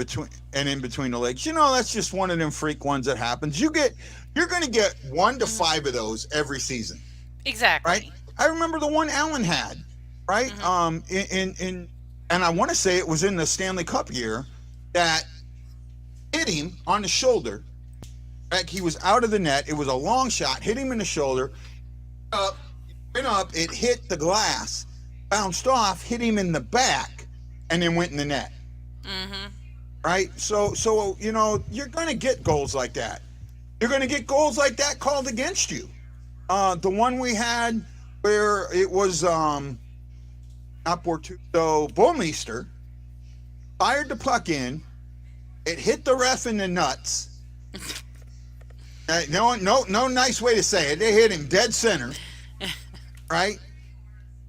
in between the legs. You know, that's just one of them freak ones that happens. You're going to get 1 to 5 of those every season. Exactly. Right. I remember the one Allen had. Right. And I want to say it was in the Stanley Cup year that hit him on the shoulder. Like he was out of the net. It was a long shot. Hit him in the shoulder. Went up. It hit the glass. Bounced off. Hit him in the back, and then went in the net. Right. So you know you're going to get goals like that. You're going to get goals like that called against you. The one we had where it was not Bortuzzo, Bomeister fired the puck in. It hit the ref in the nuts. No nice way to say it. They hit him dead center, right?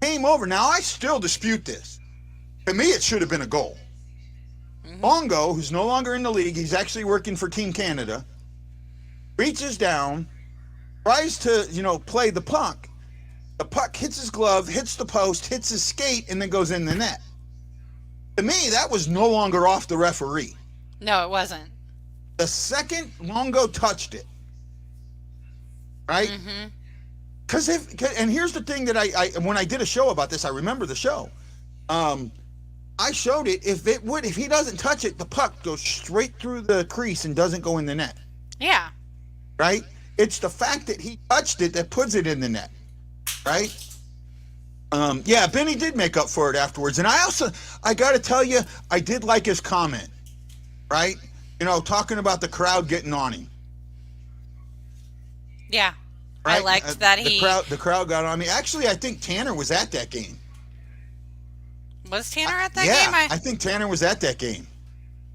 Came over. Now, I still dispute this. To me, it should have been a goal. Longo, who's no longer in the league, he's actually working for Team Canada, reaches down, tries to, play the puck. The puck hits his glove, hits the post, hits his skate, and then goes in the net. To me, that was no longer off the referee. No, it wasn't. The second Longo touched it, right? And here's the thing that I when I did a show about this, I remember the show. I showed it. If he doesn't touch it, the puck goes straight through the crease and doesn't go in the net. Yeah. Right? It's the fact that he touched it that puts it in the net. Right? Yeah, Benny did make up for it afterwards. And I got to tell you, I did like his comment. Right? Talking about the crowd getting on him. Yeah. Right? I liked that the crowd got on me. Actually, I think Tanner was at that game. Was Tanner at that game? Yeah, I think Tanner was at that game.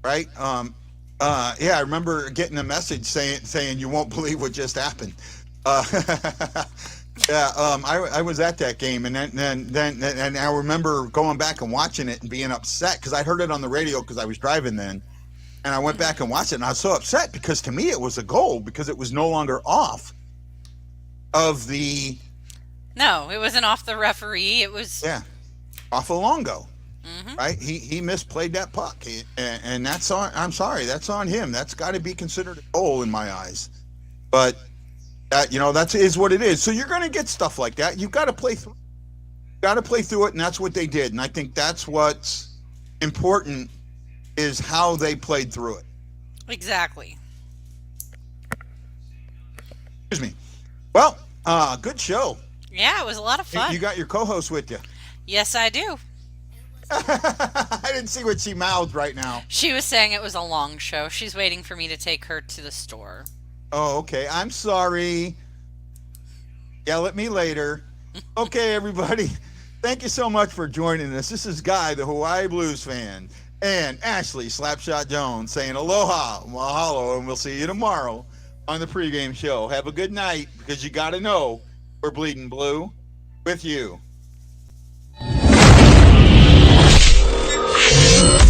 Right? Yeah, I remember getting a message saying you won't believe what just happened. Yeah, I was at that game, and then I remember going back and watching it and being upset because I heard it on the radio because I was driving then, and I went back and watched it, and I was so upset because to me it was a goal because it was no longer off of the. No, it wasn't off the referee. It was off of Longo. Right? He misplayed that puck, and that's on. I'm sorry, that's on him. That's got to be considered a goal in my eyes, but. That is what it is. So you're going to get stuff like that. You've got to play through. Got to play through it, and that's what they did. And I think that's what's important is how they played through it. Exactly. Excuse me. Well, good show. Yeah, it was a lot of fun. You got your co-host with you. Yes, I do. I didn't see what she mouthed right now. She was saying it was a long show. She's waiting for me to take her to the store. Oh, okay. I'm sorry. Yell at me later. Okay, everybody. Thank you so much for joining us. This is Guy, the Hawaii Blues fan, and Ashley Slapshot Jones saying aloha, mahalo, and we'll see you tomorrow on the pregame show. Have a good night because you got to know we're bleeding blue with you.